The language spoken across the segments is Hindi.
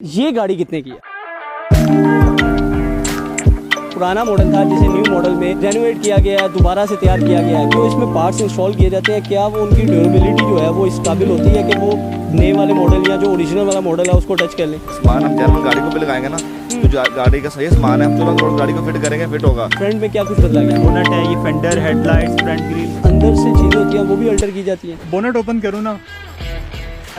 ये गाड़ी कितने की है? पुराना मॉडल था जिसे न्यू मॉडल में रेनोवेट किया गया है, दोबारा से तैयार किया गया है। जो इसमें पार्ट्स इंस्टॉल किए जाते हैं, क्या वो उनकी ड्यूरेबिलिटी जो है वो इस काबिल होती है कि वो नए वाले मॉडल या जो ओरिजिनल वाला मॉडल है उसको टच कर लें? सामान हम जर्मन गाड़ी को भी लगाएंगे ना, तो जो गाड़ी का सही सामान है हम 14 करोड़ गाड़ी को फिट करेंगे, फिट होगा। फ्रंट में क्या कुछ बदला गया? बोनट है, ये फेंडर, हेडलाइट्स, फ्रंट ग्रिल, अंदर से चीज़ें होती हैं वो भी अल्टर की जाती हैं। बोनट ओपन करूँ ना,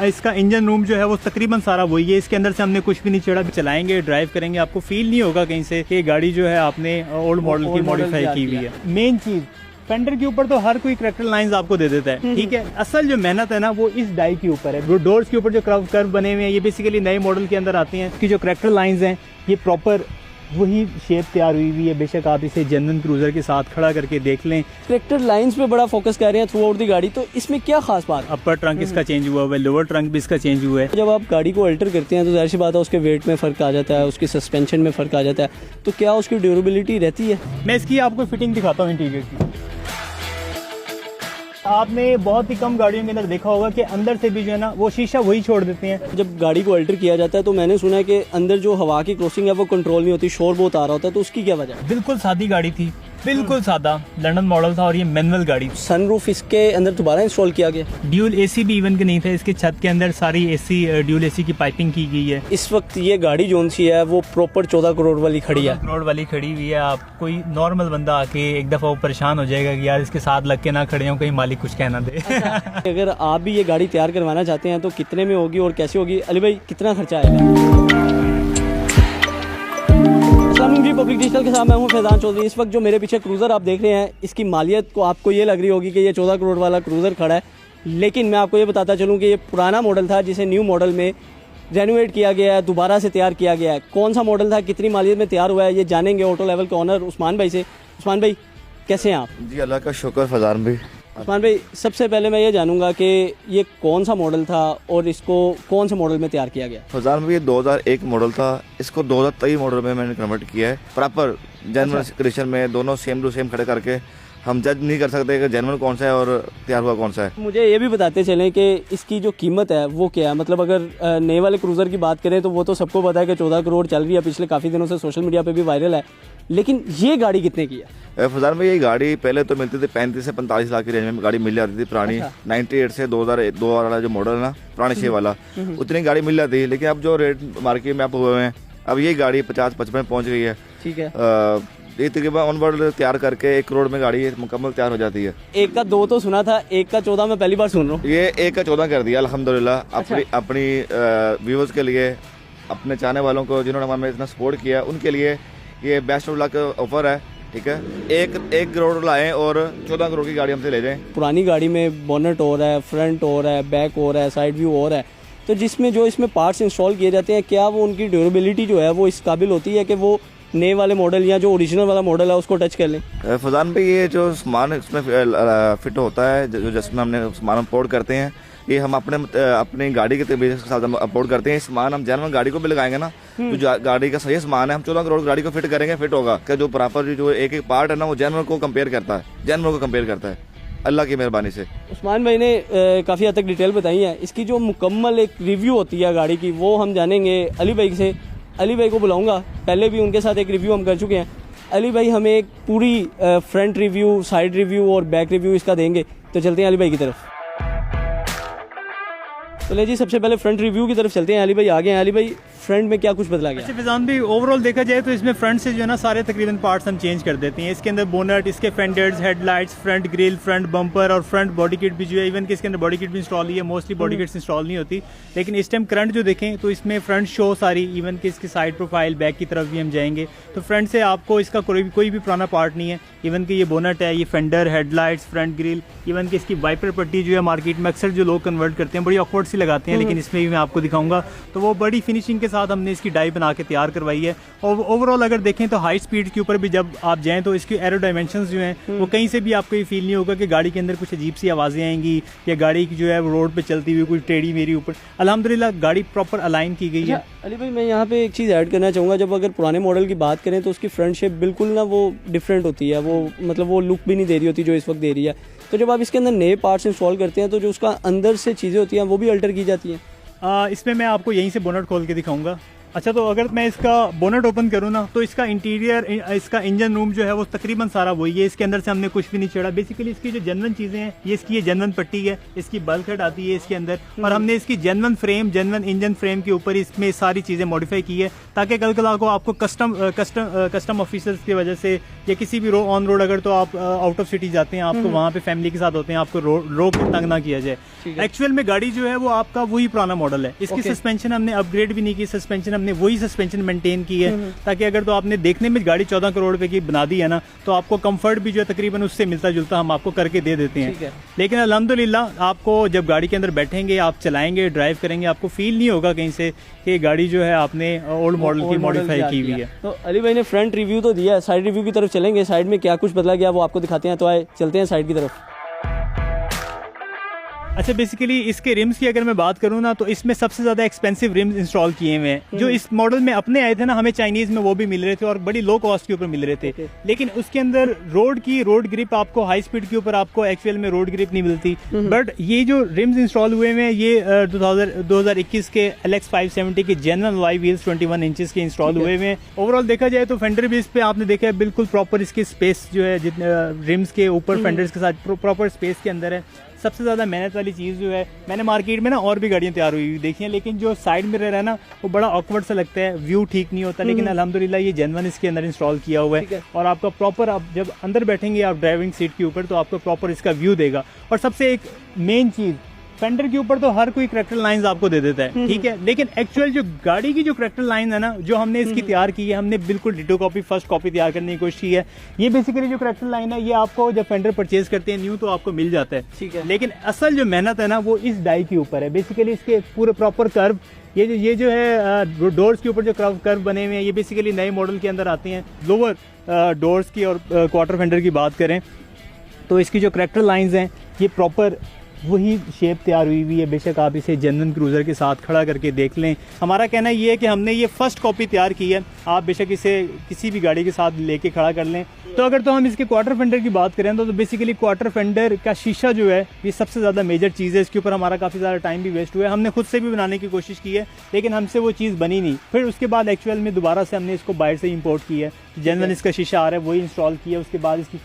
इसका इंजन रूम जो है वो तकरीबन सारा वही है। इसके अंदर से हमने कुछ भी नहीं चढ़ा, चलाएंगे, ड्राइव करेंगे, आपको फील नहीं होगा कहीं से कि गाड़ी जो है आपने ओल्ड मॉडल की मॉडिफाई की हुई है। मेन चीज फेंडर के ऊपर तो हर कोई करेक्टर लाइंस आपको दे देता है, ठीक है। असल जो मेहनत है ना वो इस डाई के ऊपर है। वो डोर्स के ऊपर जो कर्व बने हुए हैं, ये बेसिकली नए मॉडल के अंदर आते हैं। इसकी जो करेक्टर लाइंस हैं ये प्रॉपर वही शेप तैयार हुई हुई है। बेशक आप इसे जेन्युइन क्रूजर के साथ खड़ा करके देख लें। करेक्टर लाइंस पे बड़ा फोकस कर रहे हैं थ्रू आउट दी गाड़ी, तो इसमें क्या खास बात? अपर ट्रंक इसका चेंज हुआ है, लोअर ट्रंक भी इसका चेंज हुआ है। जब आप गाड़ी को अल्टर करते हैं तो जाहिर सी बात है उसके वेट में फ़र्क आ जाता है, उसकी सस्पेंशन में फ़र्क आ जाता है, तो क्या उसकी ड्यूरेबिलिटी रहती है? मैं इसकी आपको फिटिंग दिखाता हूँ इंटीरियर की। आपने बहुत ही कम गाड़ियों के अंदर देखा होगा कि अंदर से भी जो है ना वो शीशा वही छोड़ देते हैं। जब गाड़ी को अल्टर किया जाता है तो मैंने सुना है कि अंदर जो हवा की क्रॉसिंग है वो कंट्रोल नहीं होती, शोर बहुत आ रहा होता है, तो उसकी क्या वजह है? बिल्कुल सादी गाड़ी थी, बिल्कुल सादा लंदन मॉडल था और ये मैनुअल गाड़ी। सनरूफ इसके अंदर दोबारा इंस्टॉल किया गया? ड्यूल एसी भी इवन के नहीं था। इसके छत के अंदर सारी एसी ड्यूल एसी की पाइपिंग की गई है। इस वक्त ये गाड़ी जोन सी है वो प्रॉपर 14 करोड़ वाली खड़ी है। करोड़ वाली खड़ी हुई है। आप कोई नॉर्मल बंदा आके एक दफा वो परेशान हो जाएगा कि यार इसके साथ लग के ना खड़े हो, कहीं मालिक कुछ कहना दे। अगर आप भी ये गाड़ी तैयार करवाना चाहते हैं तो कितने में होगी और कैसे होगी? अली भाई कितना खर्चा आएगा? जी पब्लिक डिजिटल के साथ मैं हूं फैजान चौधरी। इस वक्त जो मेरे पीछे क्रूज़र आप देख रहे हैं, इसकी मालियत को आपको ये लग रही होगी कि ये 14 करोड़ वाला क्रूज़र खड़ा है, लेकिन मैं आपको ये बताता चलूं कि ये पुराना मॉडल था जिसे न्यू मॉडल में रेनोवेट किया गया है, दोबारा से तैयार किया गया है। कौन सा मॉडल था, कितनी मालियत में तैयार हुआ है, ये जानेंगे ऑटो लेवल के ऑनर उस्मान भाई से। उस्मान भाई कैसे हैं आप? जी अल्लाह का शुक्र फैजान भाई। उस्मान भाई सबसे पहले मैं ये जानूंगा कि ये कौन सा मॉडल था और इसको कौन से मॉडल में तैयार किया गया? फैजान भाई ये 2001 मॉडल था, इसको 2023 मॉडल में मैंने कन्वर्ट किया है। प्रॉपर जेन्युइन कंडीशन में, दोनों सेम टू सेम खड़े करके हम जज नहीं कर सकते कि जेन्युइन कौन सा है और तैयार हुआ कौन सा है। मुझे ये भी बताते चलें कि इसकी जो कीमत है वो क्या है? मतलब अगर नए वाले क्रूज़र की बात करें तो वो तो सबको पता है कि 14 करोड़ चल रही है, पिछले काफ़ी दिनों से सोशल मीडिया पे भी वायरल है, लेकिन ये गाड़ी कितने की है? फैजान भाई ये गाड़ी पहले तो मिलती थी 35 से 45 लाख की रेंज में गाड़ी मिल जाती थी पुरानी। 98 से 2002 वाला जो मॉडल है ना, पुराने 6 वाला, उतनी गाड़ी मिल जाती है। लेकिन अब जो रेट मार्केट में आप हुए हैं, अब ये गाड़ी 50-55 पहुंच गई है। ठीक है, ये तकरीबन ऑनवर्ड तैयार करके 1 करोड़ में गाड़ी मुकम्मल तैयार हो जाती है। 1 का 2 तो सुना था, 1 का 14 मैं पहली बार सुन रहा हूँ। ये 1 का 14 कर दिया अल्हम्दुलिल्लाह। अपनी व्यूअर्स के लिए, अपने चाहने वालों को जिन्होंने हमें इतना सपोर्ट किया उनके लिए ये बेस्ट ऑफ लक ऑफर है, ठीक है। 1 करोड़ लाएं और 14 करोड़ की गाड़ी हमसे ले जाएं। पुरानी गाड़ी में बोनट हो रहा है, फ्रंट हो रहा है, बैक हो रहा है, साइड व्यू हो रहा है, तो जिसमें जो इसमें पार्ट्स इंस्टॉल किए जाते हैं, क्या वो उनकी ड्यूरेबिलिटी जो है वो इस काबिल होती है कि वो नए वाले मॉडल या जो ओरिजिनल वाला मॉडल है उसको टच कर लें? फैजान भाई ये जो सामान इसमें फिट होता है, जो जिसमें हमने सामान अपोर्ड करते हैं, ये हम अपनी गाड़ी के बेसिस के साथ हम अपोर्ड करते हैं। सामान हम जेन्युइन गाड़ी को भी लगाएंगे ना, तो जो गाड़ी का सही सामान है हम 14 करोड़ गाड़ी को फिट करेंगे, फिट होगा। कि जो प्रॉपर जो एक पार्ट है ना वो जेन्युइन को कंपेयर करता है अल्लाह की मेहरबानी से। उस्मान भाई ने काफ़ी हद तक डिटेल बताई है। इसकी जो मुकम्मल एक रिव्यू होती है गाड़ी की वो हम जानेंगे अली भाई से। अली भाई को बुलाऊंगा, पहले भी उनके साथ एक रिव्यू हम कर चुके हैं। अली भाई हमें एक पूरी फ्रंट रिव्यू, साइड रिव्यू और बैक रिव्यू इसका देंगे, तो चलते हैं अली भाई की तरफ। चलिए जी, सबसे पहले फ्रंट रिव्यू की तरफ चलते हैं। अली भाई आ गए हैं। अली भाई फ्रंट में क्या कुछ बदला गया? अच्छा फैजान भी ओवरऑल देखा जाए तो इसमें फ्रंट से जो है ना सारे तकरीबन पार्ट्स हम चेंज कर देते हैं। इसके अंदर बोनट, इसके fenders, headlights, front grille, front bumper और फ्रंट बॉडी किट भी जो है, इवन कि इसके अंदर बॉडी किट भी इंस्टॉल है। मोस्टली बॉडी किट्स इंस्टॉल नहीं होती, लेकिन इस टाइम करंट जो देखें तो इसमें फ्रंट शो सारी, इवन कि इसकी साइड प्रोफाइल, बैक की तरफ भी हम जाएंगे तो फ्रंट से आपको इसका कोई भी पुराना पार्ट नहीं है। इवन कि ये बोनट है, ये fender, headlights, front grille, even कि इसकी वाइपर पट्टी जो है मार्केट में अक्सर जो लोग कन्वर्ट करते हैं बड़ी ऑकवर्ड सी लगाते हैं, लेकिन इसमें भी मैं आपको दिखाऊंगा तो वो बड़ी फिनिशिंग के साथ हमने इसकी डाई बना के तैयार करवाई है। और ओवरऑल अगर देखें तो हाई स्पीड के ऊपर भी जब आप जाएं तो इसकी एरो डायमेंशंस जो हैं वो कहीं से भी आपको ये फील नहीं होगा कि गाड़ी के अंदर कुछ अजीब सी आवाज़ें आएंगी या गाड़ी की जो है वो रोड पे चलती हुई कुछ टेढ़ी मेरी ऊपर। अल्हम्दुलिल्लाह गाड़ी प्रॉपर अलाइन की गई है। अली भाई मैं यहाँ पे एक चीज़ ऐड करना चाहूँगा, जब अगर पुराने मॉडल की बात करें तो उसकी फ्रंट शेप बिल्कुल ना वो डिफरेंट होती है, वो मतलब वो लुक भी नहीं दे रही होती जो इस वक्त दे रही है। तो जब आप इसके अंदर नए पार्ट्स इंस्टॉल करते हैं तो जो उसका अंदर से चीज़ें होती हैं वो भी अल्टर की जाती हैं। इसमें मैं आपको यहीं से बोनट खोल के दिखाऊंगा। अच्छा, तो अगर मैं इसका बोनट ओपन करूँ ना, तो इसका इंटीरियर, इसका इंजन रूम जो है वो तकरीबन सारा वही है। इसके अंदर से हमने कुछ भी नहीं छेड़ा। बेसिकली इसकी जो जनवन चीज़ें हैं, ये इसकी ये जनवन पट्टी है, इसकी बल्क हेड आती है इसके अंदर, और हमने इसकी जनवन फ्रेम, जनवन इंजन फ्रेम के ऊपर इसमें सारी चीज़ें मॉडिफाई की है, ताकि कल कल को आपको कस्टम ऑफिसर्स की वजह से या किसी भी ऑन रोड, अगर तो आप आउट ऑफ सिटी जाते हैं, आपको वहाँ पे फैमिली के साथ होते हैं, आपको रोक के तंग ना किया जाए। एक्चुअल में गाड़ी जो है वो आपका वही पुराना मॉडल है। इसकी सस्पेंशन हमने अपग्रेड भी नहीं की, सस्पेंशन हमने वही सस्पेंशन मेंटेन की है, ताकि अगर तो आपने देखने में गाड़ी 14 करोड़ रुपए की बना दी है ना, तो आपको कंफर्ट भी जो है तकरीबन उससे मिलता जुलता हम आपको करके दे देते हैं। लेकिन अल्हम्दुलिल्लाह आपको जब गाड़ी के अंदर बैठेंगे, आप चलाएंगे, ड्राइव करेंगे, आपको फील नहीं होगा कहीं से कि गाड़ी जो है आपने ओल्ड मॉडल की मॉडिफाई की हुई है। तो अली भाई ने फ्रंट रिव्यू तो दिया है, साइड रिव्यू की तरफ चलेंगे। साइड में क्या कुछ बदला गया वो आपको दिखाते हैं, तो आए चलते हैं साइड की तरफ। अच्छा, बेसिकली इसके रिम्स की अगर मैं बात करूँ ना, तो इसमें सबसे ज़्यादा एक्सपेंसिव रिम्स इंस्टॉल किए हुए हैं। जो इस मॉडल में अपने आए थे ना, हमें चाइनीज़ में वो भी मिल रहे थे और बड़ी लो कॉस्ट के ऊपर मिल रहे थे। लेकिन उसके अंदर रोड ग्रिप, आपको हाई स्पीड के ऊपर आपको एक्चुअल में रोड ग्रिप नहीं मिलती। बट ये जो रिम्स इंस्टॉल हुए हैं, ये 2021 के LX 570 के जेन्युइन अलॉय व्हील्स 21 इंचेस के इंस्टॉल हुए हैं। ओवरऑल देखा जाए तो फेंडर बेस पे आपने देखा है बिल्कुल प्रॉपर इसकी स्पेस जो है, रिम्स के ऊपर फेंडर्स के साथ प्रॉपर स्पेस के अंदर है। सबसे ज़्यादा मेहनत वाली चीज़ जो है, मैंने मार्केट में ना और भी गाड़ियाँ तैयार हुई देखी हैं, लेकिन जो साइड मिरर है ना, वो बड़ा ऑकवर्ड सा लगता है, व्यू ठीक नहीं होता। लेकिन अल्हम्दुलिल्लाह ये जेन्युइन इसके अंदर इंस्टॉल किया हुआ है, और आपका प्रॉपर, आप जब अंदर बैठेंगे आप ड्राइविंग सीट के ऊपर, तो आपको प्रॉपर इसका व्यू देगा। और सबसे एक मेन चीज़, फेंडर के ऊपर तो हर कोई करैक्टर लाइंस आपको दे देता है, ठीक है, लेकिन एक्चुअल जो गाड़ी की जो करैक्टर लाइन है ना, जो हमने इसकी तैयार की है, हमने बिल्कुल डिटो कॉपी, फर्स्ट कॉपी तैयार करने की कोशिश की है। ये बेसिकली जो करैक्टर लाइन है, ये आपको जब फेंडर परचेज करते हैं न्यू, तो आपको मिल जाता है, ठीक है। लेकिन असल जो मेहनत है ना, वो इस डाई के ऊपर है। बेसिकली इसके पूरे प्रॉपर कर्व, ये जो है डोर्स के ऊपर जो कर्व बने हुए हैं, ये बेसिकली नए मॉडल के अंदर आते हैं। लोअर डोर्स की और क्वार्टर फेंडर की बात करें, तो इसकी जो करैक्टर लाइंस हैं, ये प्रॉपर वही शेप तैयार हुई है। बेशक आप इसे जेन्युइन क्रूज़र के साथ खड़ा करके देख लें। हमारा कहना ये है कि हमने ये फर्स्ट कॉपी तैयार की है, आप बेशक इसे किसी भी गाड़ी के साथ लेके खड़ा कर लें। तो अगर तो हम इसके क्वार्टर फेंडर की बात करें, तो बेसिकली क्वार्टर फेंडर का शीशा जो है, ये सबसे ज़्यादा मेजर चीज़ है। इसके ऊपर हमारा काफ़ी ज़्यादा टाइम भी वेस्ट हुआ है। हमने खुद से भी बनाने की कोशिश की है, लेकिन हमसे वो चीज़ बनी नहीं। फिर उसके बाद एक्चुअल में दोबारा से हमने इसको बाहर से इंपोर्ट की है, जेन्युइन इसका शीशा आ रहा है, वही इंस्टॉल किया। उसके बाद इसकी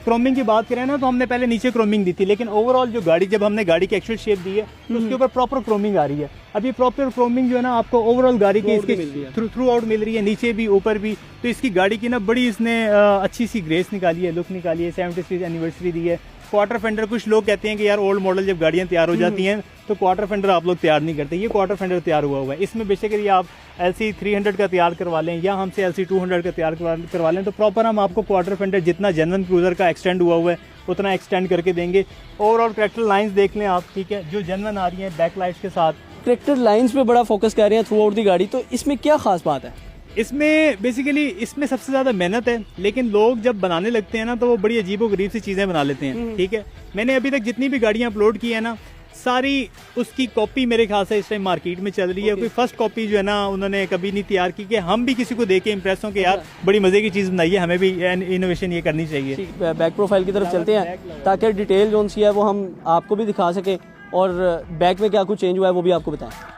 क्रोमिंग की बात करें ना, तो हमने पहले नीचे क्रोमिंग दी थी, लेकिन ओवरऑल जो गाड़ी, जब हमने गाड़ी की एक्चुअल शेप दी है, तो उसके ऊपर प्रॉपर क्रोमिंग आ रही है। अब ये प्रॉपर क्रोमिंग जो है ना, आपको ओवरऑल गाड़ी की इसके थ्रू आउट मिल रही है, नीचे भी ऊपर भी। तो इसकी गाड़ी की ना बड़ी इसने अच्छी सी ग्रेस निकाली है, लुक निकाली है। 75वीं एनिवर्सरी दी है। क्वार्टर फेंडर, कुछ लोग कहते हैं कि यार ओल्ड मॉडल जब गाड़ियाँ तैयार हो जाती हैं तो क्वार्टर फेंडर आप लोग तैयार नहीं करते। ये क्वार्टर फेंडर तैयार हुआ है। इसमें बेसिकली आप LC 300 का तैयार करवा लें या हमसे LC 200 का तैयार करवा लें, तो प्रॉपर हम आपको क्वार्टर फेंडर जितना जेन्युइन क्रूज़र का एक्सटेंड हुआ है उतना एक्सटेंड करके देंगे। ओवरऑल करैक्टर लाइंस देख लें आप, ठीक है, जो जेन्युइन आ रही हैं बैक लाइट्स के साथ। करैक्टर लाइंस पे बड़ा फोकस कर रहे हैं थ्रू आउट दी गाड़ी, तो इसमें क्या खास बात है? इसमें बेसिकली इसमें सबसे ज़्यादा मेहनत है, लेकिन लोग जब बनाने लगते हैं ना, तो वो बड़ी अजीबो गरीब सी चीज़ें बना लेते हैं, ठीक है। मैंने अभी तक जितनी भी गाड़ियाँ अपलोड की है ना, सारी उसकी कॉपी मेरे ख्याल से इस टाइम मार्केट में चल रही है। कोई फर्स्ट कॉपी जो है ना, उन्होंने कभी नहीं तैयार की कि हम भी किसी को देख के इम्प्रेस हों कि यार बड़ी मज़े की चीज़ बनाई है, हमें भी इनोवेशन ये करनी चाहिए। बैक प्रोफाइल की तरफ चलते हैं, ताकि डिटेल जो सी है वो हम आपको भी दिखा सकें, और बैक में क्या कुछ चेंज हुआ है वो भी आपको बताएं।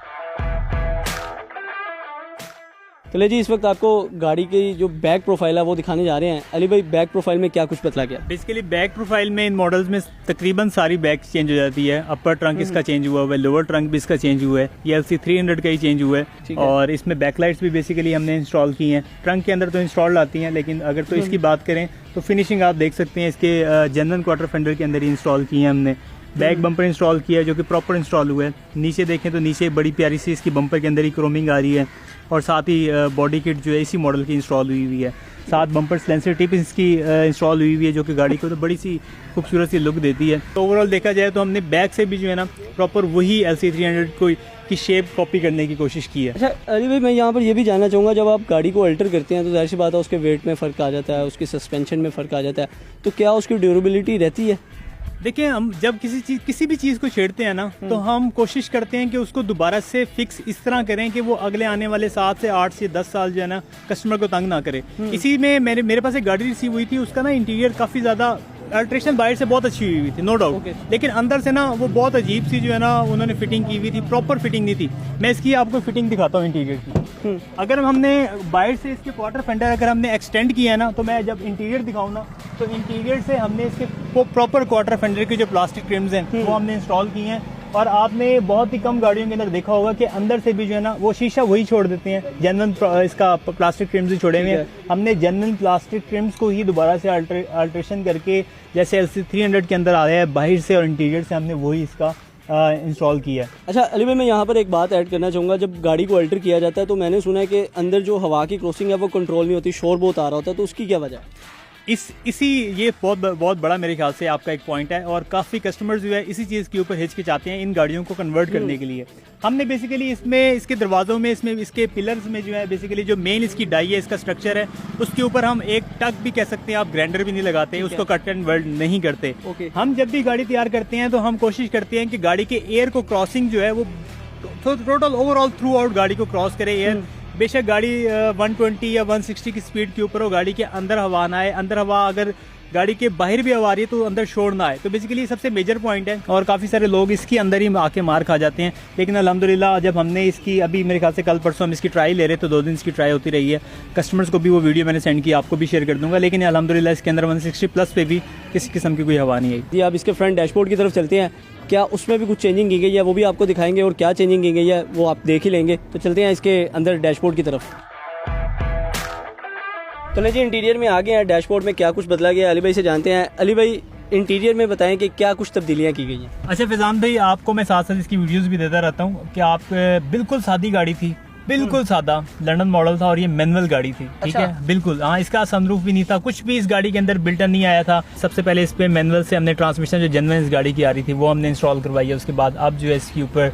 चलिए जी, इस वक्त आपको गाड़ी की जो बैक प्रोफाइल है वो दिखाने जा रहे हैं। अली भाई, बैक प्रोफाइल में क्या कुछ बदला गया? बेसिकली बैक प्रोफाइल में इन मॉडल्स में तकरीबन सारी बैक चेंज हो जाती है। अपर ट्रंक इसका चेंज हुआ है, लोअर ट्रंक भी इसका चेंज हुआ है, ये LC 300 का ही चेंज हुआ है। और इसमें बैकलाइट्स भी बेसिकली हमने इंस्टॉल की हैं। ट्रंक के अंदर तो इंस्टॉल आती हैं, लेकिन अगर तो इसकी बात करें तो फिनिशिंग आप देख सकते हैं इसके जेन्युइन क्वार्टर फेंडर के अंदर ही इंस्टॉल की है हमने। बैक बम्पर इंस्टॉल किया है, जो कि प्रॉपर इंस्टॉल हुआ है। नीचे देखें तो नीचे बड़ी प्यारी सी इसकी बम्पर के अंदर ही क्रोमिंग आ रही है, और साथ ही बॉडी किट जो है इसी मॉडल की इंस्टॉल हुई है। साथ बम्पर स्लेंसर टिप इसकी इंस्टॉल हुई है, जो कि गाड़ी को तो बड़ी सी खूबसूरत सी लुक देती है। तो ओवरऑल देखा जाए तो हमने बैक से भी जो है ना प्रॉपर वही LC 300 को की शेप कॉपी करने की कोशिश की है। अच्छा अली भाई, मैं यहाँ पर ये भी जानना चाहूँगा, जब आप गाड़ी को अल्टर करते हैं तो जाहिर सी बात है उसके वेट में फ़र्क आ जाता है, उसकी सस्पेंशन में फ़र्क आ जाता है, तो क्या उसकी ड्यूरेबिलिटी रहती है? देखिए, हम जब किसी भी चीज़ को छेड़ते हैं ना, तो हम कोशिश करते हैं कि उसको दोबारा से फिक्स इस तरह करें कि वो अगले आने वाले 7 से 8 से 10 साल जो है ना कस्टमर को तंग ना करे। इसी में मेरे पास एक गाड़ी रिसीव हुई थी, उसका ना इंटीरियर काफ़ी ज़्यादा अल्ट्रेशन बाहर से बहुत अच्छी हुई थी, नो डाउट, Okay. लेकिन अंदर से ना वो बहुत अजीब सी जो है ना उन्होंने फिटिंग की हुई थी, प्रॉपर फिटिंग नहीं थी। मैं इसकी आपको फिटिंग दिखाता हूँ इंटीरियर की। अगर हमने बाहर से इसके क्वार्टर फेंडर अगर हमने एक्सटेंड किया है ना, तो मैं जब इंटीरियर दिखाऊँ ना, तो इंटीरियर से हमने इसके प्रॉपर क्वार्टर फेंडर के जो प्लास्टिक ट्रिम्स हैं वो हमने इंस्टॉल किए हैं। और आपने बहुत ही कम गाड़ियों के अंदर देखा होगा कि अंदर से भी जो है ना वो शीशा वही छोड़ देते हैं, जेन्युइन इसका प्लास्टिक ट्रिम्स ही छोड़े हुए हैं। हमने जेन्युइन प्लास्टिक ट्रिम्स को ही दोबारा से अल्ट्रेशन करके, जैसे LC300 के अंदर आया है बाहर से और इंटीरियर से, हमने वही इसका इंस्टॉल किया है। अच्छा अली भाई, मैं यहाँ पर एक बात ऐड करना चाहूँगा। जब गाड़ी को अल्टर किया जाता है तो मैंने सुना है कि अंदर जो हवा की क्रॉसिंग है वो कंट्रोल नहीं होती, शोर बहुत आ रहा होता है, तो उसकी क्या वजह है? ये बहुत बड़ा मेरे ख्याल से आपका एक पॉइंट है, और काफ़ी कस्टमर्स जो है इसी चीज़ के ऊपर हिचकिचाते हैं इन गाड़ियों को कन्वर्ट करने के लिए। हमने बेसिकली इसमें इसके दरवाज़ों में, इसमें इसके पिलर्स में जो है बेसिकली जो मेन इसकी डाई है, इसका स्ट्रक्चर है, उसके ऊपर हम एक टक भी कह सकते हैं, आप ग्राइंडर भी नहीं लगाते, उसको कट एंड वेल्ड नहीं करते। हम जब भी गाड़ी तैयार करते हैं तो हम कोशिश करते हैं कि गाड़ी के एयर को क्रॉसिंग जो है वो टोटल ओवरऑल थ्रू आउट गाड़ी को क्रॉस करे एयर। बेशक गाड़ी 120 या 160 की स्पीड के ऊपर हो, गाड़ी के अंदर हवा ना आए, अंदर हवा अगर गाड़ी के बाहर भी हवा आ रही है तो अंदर शोर ना आए। तो बेसिकली ये सबसे मेजर पॉइंट है, और काफ़ी सारे लोग इसके अंदर ही आके मार खा जाते हैं। लेकिन अल्हम्दुलिल्लाह जब हमने इसकी, अभी मेरे ख्याल से कल परसों हम इसकी ट्राई ले रहे, तो 2 दिन इसकी ट्राई होती रही है। कस्टमर्स को भी वो वीडियो मैंने सेंड की, आपको भी शेयर कर दूंगा। लेकिन अल्हम्दुलिल्लाह इसके अंदर 160 प्लस पे भी किसी किस्म की कोई हवा नहीं आई। जी, आप इसके फ्रंट डैशबोर्ड की तरफ चलते हैं, क्या उसमें भी कुछ चेंजिंग की गई है वो भी आपको दिखाएंगे, और क्या चेंजिंग की गई है वो आप देख ही लेंगे। तो चलते हैं इसके अंदर डैशबोर्ड की तरफ। तो जी इंटीरियर में आ गए हैं, डैशबोर्ड में क्या कुछ बदला गया है अली भाई से जानते हैं। अली भाई, इंटीरियर में बताएं कि क्या कुछ तब्दीलियां की गई हैं। अच्छा फैजान भाई, आपको मैं साथ साथ इसकी वीडियोस भी देता रहता हूँ कि आप बिल्कुल सादी गाड़ी थी, बिल्कुल सादा लंदन मॉडल था, और ये मैनुअल गाड़ी थी, ठीक है, बिल्कुल। हाँ, इसका सनरूफ भी नहीं था, कुछ भी इस गाड़ी के अंदर बिल्टन नहीं आया था। सबसे पहले इस पे मैनुअल से हमने ट्रांसमिशन जो जेन्युइन इस गाड़ी की आ रही थी वो हमने इंस्टॉल करवाई है। उसके बाद अब जो है इसके ऊपर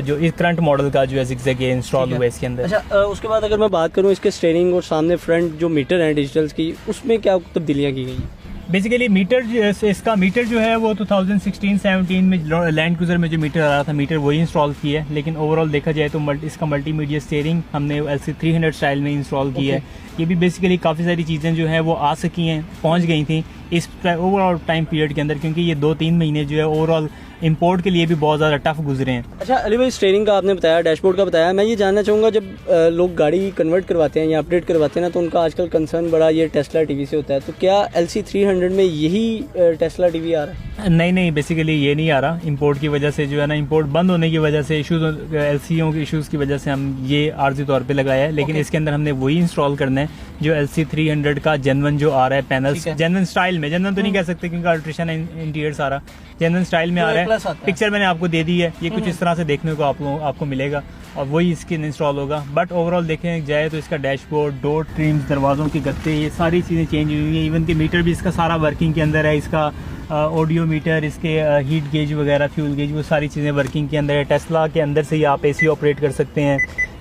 जो इस करंट मॉडल का जो है जिगजैग इंस्टॉल हुआ है इसके अंदर। अच्छा, उसके बाद अगर मैं बात करूँ इसके स्टीयरिंग और सामने फ्रंट जो मीटर हैं डिजिटल्स की, उसमें क्या तब्दीलियां की गई हैं? बेसिकली इसका मीटर जो है वो 2016-17 में लैंड क्रूजर में जो मीटर आ रहा था, मीटर वही इंस्टॉल किया है। लेकिन ओवरऑल देखा जाए तो इसका मल्टीमीडिया स्टीयरिंग हमने LC300 स्टाइल में इंस्टॉल किया है। ये भी बेसिकली काफ़ी सारी चीज़ें जो है वो आ सकी हैं, पहुंच गई थी इस ओवरऑल टाइम पीरियड के अंदर, क्योंकि ये 2-3 महीने जो है ओवरऑल इंपोर्ट के लिए भी बहुत ज़्यादा टफ गुजरे हैं। अच्छा अली भाई, स्टीयरिंग का आपने बताया, डैशबोर्ड का बताया, मैं ये जानना चाहूँगा जब लोग गाड़ी कन्वर्ट करवाते हैं या अपडेट करवाते हैं ना, तो उनका आजकल कंसर्न बड़ा ये टेस्ला टीवी से होता है। तो क्या LC300 में यही टेस्ला टीवी आ रहा है? नहीं, बेसिकली ये नहीं आ रहा। इंपोर्ट की वजह से जो है ना, इंपोर्ट बंद होने की वजह से इशूज, LCO के इशूज़ की वजह से हम ये आर्जी तौर पे लगाया है। लेकिन इसके अंदर हमने वही इंस्टॉल करना है जो LC300 का जेन्युइन जो आ रहा है पैनल्स, जेन्युइन स्टाइल में, जेन्युइन तो नहीं कह सकते क्योंकि अल्ट्रेशन इंटीरियर सारा जेन्युइन स्टाइल में आ रहा है। पिक्चर मैंने आपको दे दी है, ये कुछ इस तरह से देखने को आपको मिलेगा, और वही स्किन इंस्टॉल होगा। बट ओवरऑल देखें जाए तो इसका डैशबोर्ड, डोर ट्रिम्स, दरवाज़ों के गत्ते, ये सारी चीज़ें चेंज हुई हैं। इवन के मीटर भी इसका सारा वर्किंग के अंदर है। इसका ऑडियो मीटर, इसके हीट गेज वगैरह, फ्यूल गेज, वो सारी चीज़ें वर्किंग के अंदर है। टेस्ला के अंदर से ही आप AC ऑपरेट कर सकते हैं।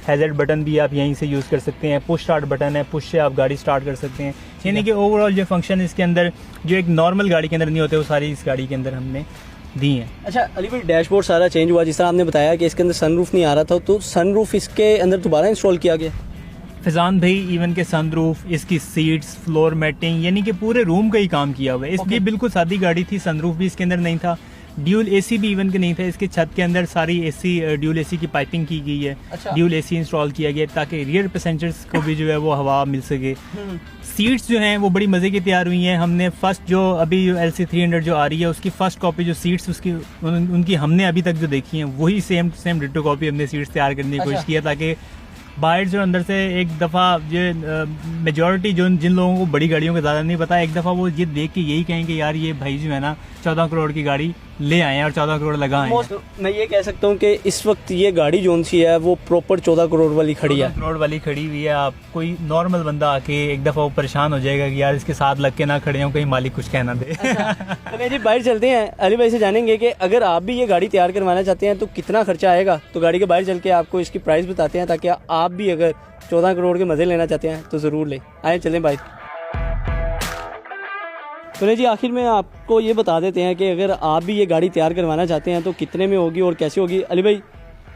हैज़र्ड बटन भी आप यहीं से यूज़ कर सकते हैं। पुश स्टार्ट बटन है, पुश से आप गाड़ी स्टार्ट कर सकते हैं। यानी कि ओवरऑल जो फंक्शन इसके अंदर जो एक नॉर्मल गाड़ी के अंदर नहीं होते, वो सारी इस गाड़ी के अंदर हमने दी हैं। अच्छा अली भाई, डैशबोर्ड सारा चेंज हुआ, जिस तरह आपने बताया कि इसके अंदर सनरूफ नहीं आ रहा था, तो सनरूफ इसके अंदर दोबारा इंस्टॉल किया गया? फैजान भाई, इवन के सनरूफ, इसकी सीट्स, फ्लोर मैटिंग, यानी कि पूरे रूम का ही काम किया हुआ है। इसकी बिल्कुल सादी गाड़ी थी, सनरूफ भी इसके अंदर नहीं था, ड्यूल AC भी इवन के नहीं था। इसके छत के अंदर सारी AC ड्यूल AC की पाइपिंग की गई है। अच्छा। ड्यूल AC इंस्टॉल किया गया ताकि रियर पैसेंजर्स को भी जो है वो हवा मिल सके। सीट्स जो हैं वो बड़ी मज़े की तैयार हुई हैं। हमने फर्स्ट जो अभी LC300 जो आ रही है उसकी फर्स्ट कॉपी जो सीट्स उसकी उनकी हमने अभी तक जो देखी हैं वही सेम डिट्टो कॉपी हमने सीट्स तैयार करने की कोशिश की है, ताकि बाहर जो अंदर से एक दफ़ा जो मेजॉरिटी जिन लोगों को बड़ी गाड़ियों का ज़्यादा नहीं पता, एक दफ़ा वो ये देख के यही कहेंगे यार ये भाई जो है ना 14 करोड़ की गाड़ी ले आए हैं और 14 करोड़ लगा आए हैं। मैं ये कह सकता हूँ कि इस वक्त ये गाड़ी जोन सी है वो प्रॉपर 14 करोड़ वाली खड़ी है। 14 करोड़ वाली खड़ी हुई है। आप कोई नॉर्मल बंदा आके एक दफ़ा वो परेशान हो जाएगा कि यार इसके साथ लग के ना खड़े हों, कहीं मालिक कुछ कहना दे। तो जी बाहर चलते हैं, अली भाई से जानेंगे कि अगर आप भी ये गाड़ी तैयार करवाना चाहते हैं तो कितना खर्चा आएगा। तो गाड़ी के बाहर चल के आपको इसकी प्राइस बताते हैं, ताकि आप भी अगर 14 करोड़ के मज़े लेना चाहते हैं तो ज़रूर लें। आए चलें भाई। तो जी आखिर में आपको ये बता देते हैं कि अगर आप भी ये गाड़ी तैयार करवाना चाहते हैं तो कितने में होगी और कैसे होगी। अली भाई,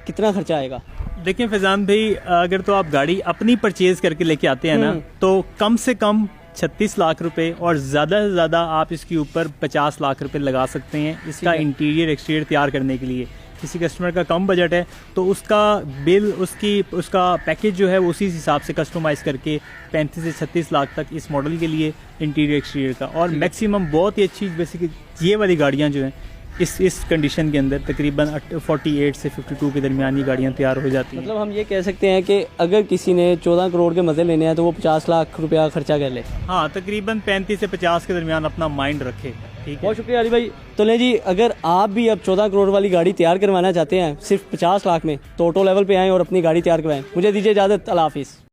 कितना खर्चा आएगा? देखिए फैजान भाई, अगर तो आप गाड़ी अपनी परचेज करके लेके आते हैं ना, तो कम से कम 36 लाख रुपए और ज़्यादा से ज़्यादा आप इसके ऊपर 50 लाख रुपए लगा सकते हैं इसका इंटीरियर एक्सटीरियर तैयार करने के लिए। किसी कस्टमर का कम बजट है तो उसका बिल उसका पैकेज जो है वो उसी हिसाब से कस्टमाइज़ करके 35 से 36 लाख तक इस मॉडल के लिए इंटीरियर एक्सटीरियर का। और मैक्सिमम बहुत ही अच्छी बेसिक ये वाली गाड़ियाँ जो हैं इस कंडीशन के अंदर तकरीबन 48 से 52 के दरमियान ये गाड़ियाँ तैयार हो जाती हैं। मतलब हम ये कह सकते हैं कि अगर किसी ने 14 करोड़ के मज़े लेने हैं तो वो 50 लाख रुपया खर्चा कर ले। हाँ, तकरीबन 35 से 50 के दरमियान अपना माइंड रखे। ठीक है, बहुत शुक्रिया अली भाई। तो ले जी, अगर आप भी अब 14 करोड़ वाली गाड़ी तैयार करवाना चाहते हैं सिर्फ 50 लाख में, तो ऑटो लेवल पे आएँ और अपनी गाड़ी तैयार करवाएं। मुझे दीजिए इजाज़त, अल्लाह हाफिज़।